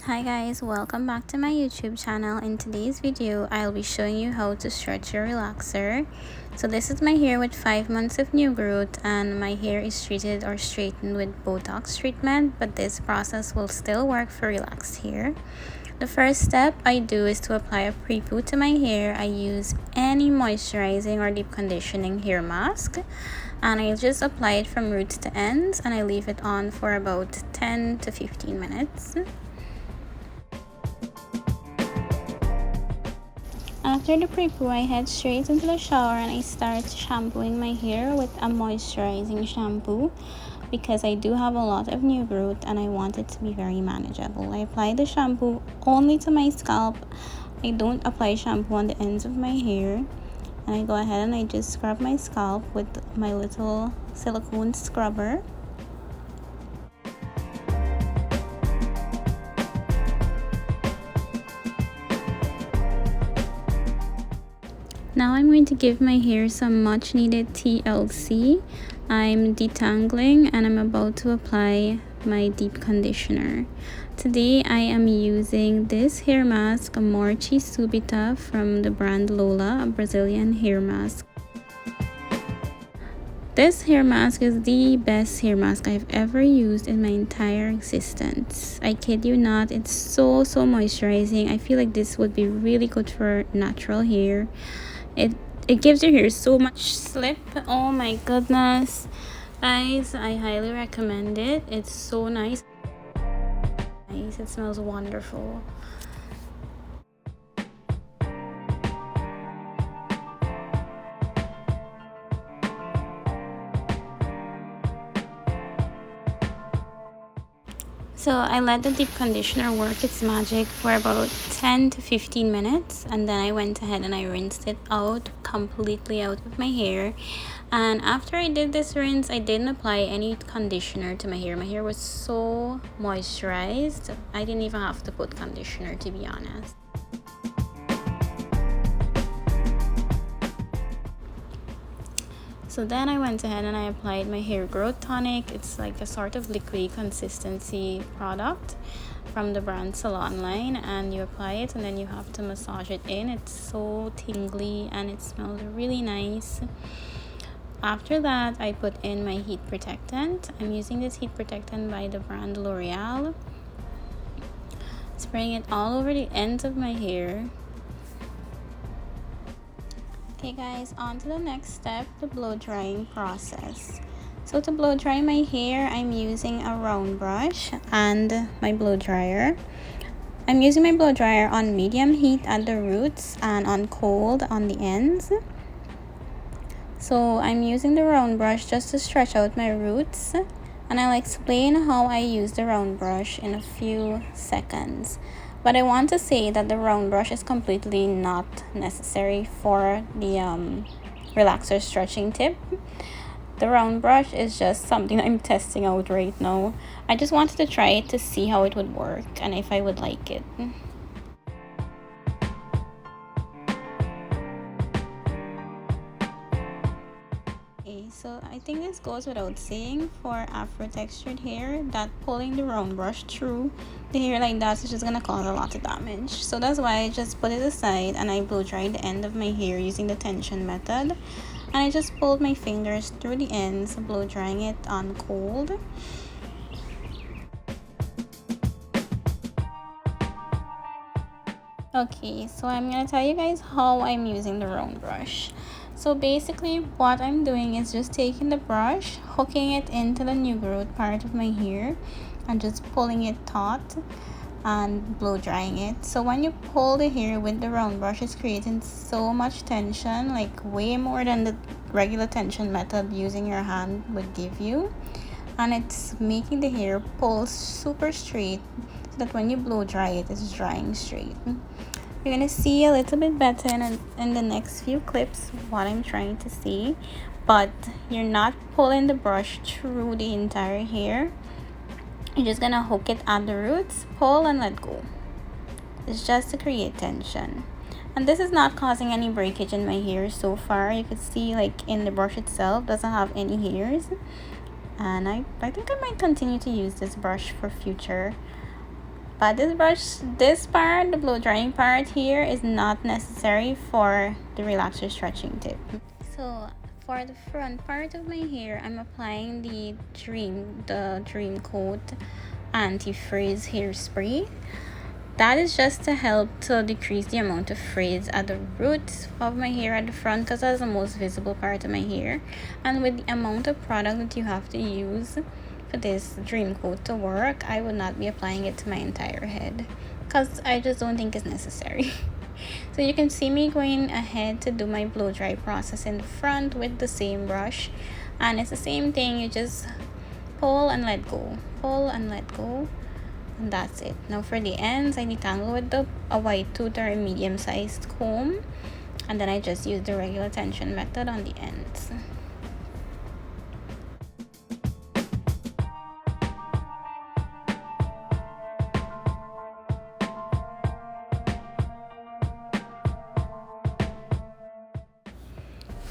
Hi guys, welcome back to my YouTube channel. In today's video, I'll be showing you how to stretch your relaxer. So this is my hair with 5 months of new growth, and my hair is treated or straightened with Botox treatment, but this process will still work for relaxed hair. The first step I do is to apply a pre-poo to my hair. I use any moisturizing or deep conditioning hair mask, and I just apply it from roots to ends, and I leave it on for about 10 to 15 minutes. After the pre-poo, I head straight into the shower and I start shampooing my hair with a moisturizing shampoo because I do have a lot of new growth and I want it to be very manageable. I apply the shampoo only to my scalp. I don't apply shampoo on the ends of my hair, and I go ahead and I just scrub my scalp with my little silicone scrubber. Now I'm going to give my hair some much needed TLC. I'm detangling and I'm about to apply my deep conditioner. Today I am using this hair mask, a Morchi Subita from the brand Lola, a Brazilian hair mask. This hair mask is the best hair mask I've ever used in my entire existence. I kid you not, it's so moisturizing. I feel like this would be really good for natural hair. It gives your hair so much slip. Oh my goodness, guys, I highly recommend it. It's so nice. It smells wonderful. So I let the deep conditioner work its magic for about 10 to 15 minutes, and then I went ahead and I rinsed it out completely out of my hair. And after I did this rinse, I didn't apply any conditioner to my hair. My hair was so moisturized, I didn't even have to put conditioner, to be honest. So then I went ahead and I applied my hair growth tonic. It's like a sort of liquidy consistency product from the brand Salon line, and you apply it and then you have to massage it in. It's so tingly and it smells really nice. After that, I put in my heat protectant. I'm using this heat protectant by the brand L'Oreal, spraying it all over the ends of my hair. Okay guys, on to the next step, the blow drying process. So to blow dry my hair, I'm using a round brush and my blow dryer. I'm using my blow dryer on medium heat at the roots and on cold on the ends. So I'm using the round brush just to stretch out my roots, and I'll explain how I use the round brush in a few seconds. But I want to say that the round brush is completely not necessary for the relaxer stretching tip. The round brush is just something I'm testing out right now. I just wanted to try it to see how it would work and if I would like it. So I think this goes without saying for afro textured hair that pulling the round brush through the hair like that is just gonna cause a lot of damage. So that's why I just put it aside and I blow dry the end of my hair using the tension method, and I just pulled my fingers through the ends, blow drying it on cold. Okay, so I'm gonna tell you guys how I'm using the round brush. So basically what I'm doing is just taking the brush, hooking it into the new growth part of my hair and just pulling it taut and blow drying it. So when you pull the hair with the round brush, it's creating so much tension, like way more than the regular tension method using your hand would give you, and it's making the hair pull super straight so that when you blow dry it, it's drying straight. You're gonna see a little bit better in the next few clips what I'm trying to say, but you're not pulling the brush through the entire hair. You're just gonna hook it at the roots, pull and let go. It's just to create tension, and this is not causing any breakage in my hair so far. You could see like in the brush itself doesn't have any hairs, and I think I might continue to use this brush for future But this part, the blow drying part here, is not necessary for the relaxer stretching tip. So for the front part of my hair, I'm applying the Dream Coat anti-frizz hairspray. That is just to help to decrease the amount of frizz at the roots of my hair at the front, because that's the most visible part of my hair. And with the amount of product that you have to use for this Dream Coat to work, I would not be applying it to my entire head, because I just don't think it's necessary. So you can see me going ahead to do my blow dry process in the front with the same brush, and it's the same thing. You just pull and let go, pull and let go, and that's it. Now for the ends, I detangle with a white tooth or a medium-sized comb, and then I just use the regular tension method on the ends.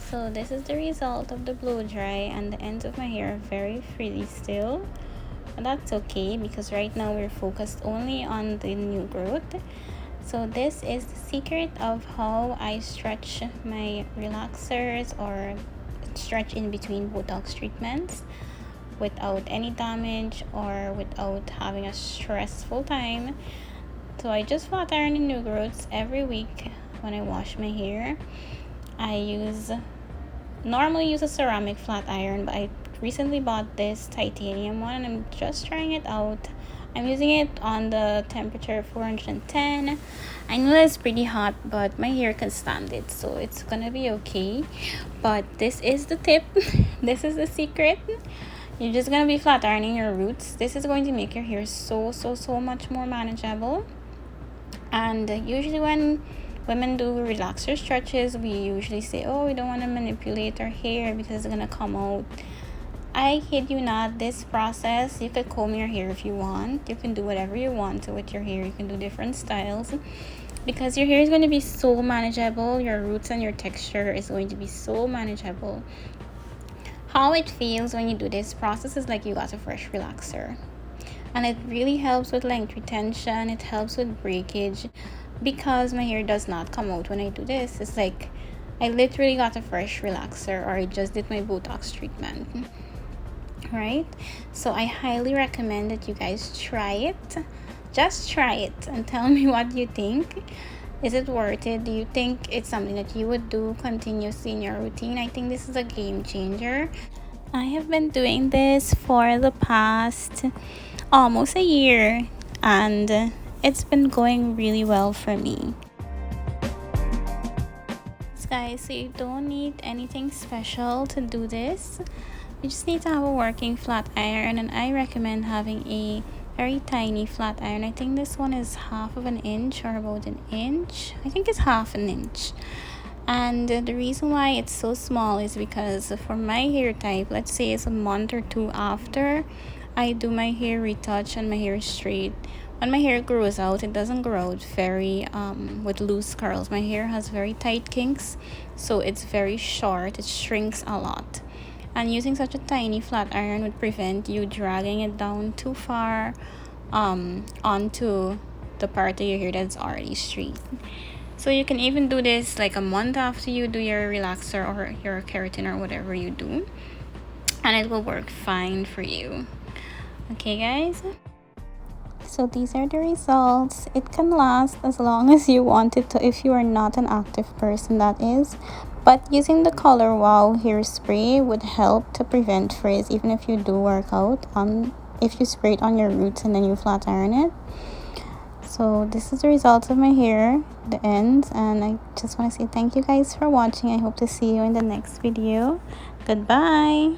So this is the result of the blow dry, and the ends of my hair are very frizzy still. But that's okay, because right now we're focused only on the new growth. So this is the secret of how I stretch my relaxers or stretch in between Botox treatments without any damage or without having a stressful time. So I just flat iron the new growths every week when I wash my hair. I normally use a ceramic flat iron, but I recently bought this titanium one and I'm just trying it out. I'm using it on the temperature 410. I know it's pretty hot, but my hair can stand it, so it's gonna be okay. But this is the tip. This is the secret. You're just gonna be flat ironing your roots. This is going to make your hair so much more manageable. And usually when women do relaxer stretches, we usually say, oh, we don't want to manipulate our hair because it's gonna come out. I kid you not, this process, you could comb your hair if you want. You can do whatever you want with your hair. You can do different styles, because your hair is going to be so manageable. Your roots and your texture is going to be so manageable. How it feels when you do this process is like you got a fresh relaxer. And it really helps with length retention. It helps with breakage, because my hair does not come out when I do this. It's like I literally got a fresh relaxer, or I just did my Botox treatment. Right? So I highly recommend that you guys try it. Just try it and tell me what you think. Is it worth it? Do you think it's something that you would do continuously in your routine? I think this is a game changer. I have been doing this for the past almost a year, and it's been going really well for me. Guys, so you don't need anything special to do this. You just need to have a working flat iron, and I recommend having a very tiny flat iron. I think this one is half of an inch or about an inch. I think it's half an inch. And the reason why it's so small is because for my hair type, let's say it's a month or two after I do my hair retouch and my hair is straight, when my hair grows out, it doesn't grow out very with loose curls. My hair has very tight kinks, so it's very short. It shrinks a lot, and using such a tiny flat iron would prevent you dragging it down too far onto the part of your hair that's already straight. So you can even do this like a month after you do your relaxer or your keratin or whatever you do, and it will work fine for you. Okay guys, so these are the results. It can last as long as you want it to, if you are not an active person, that is. But using the Color Wow hairspray would help to prevent frizz, even if you do work out, if you spray it on your roots and then you flat iron it. So this is the results of my hair, the ends, and I just want to say thank you guys for watching. I hope to see you in the next video. Goodbye.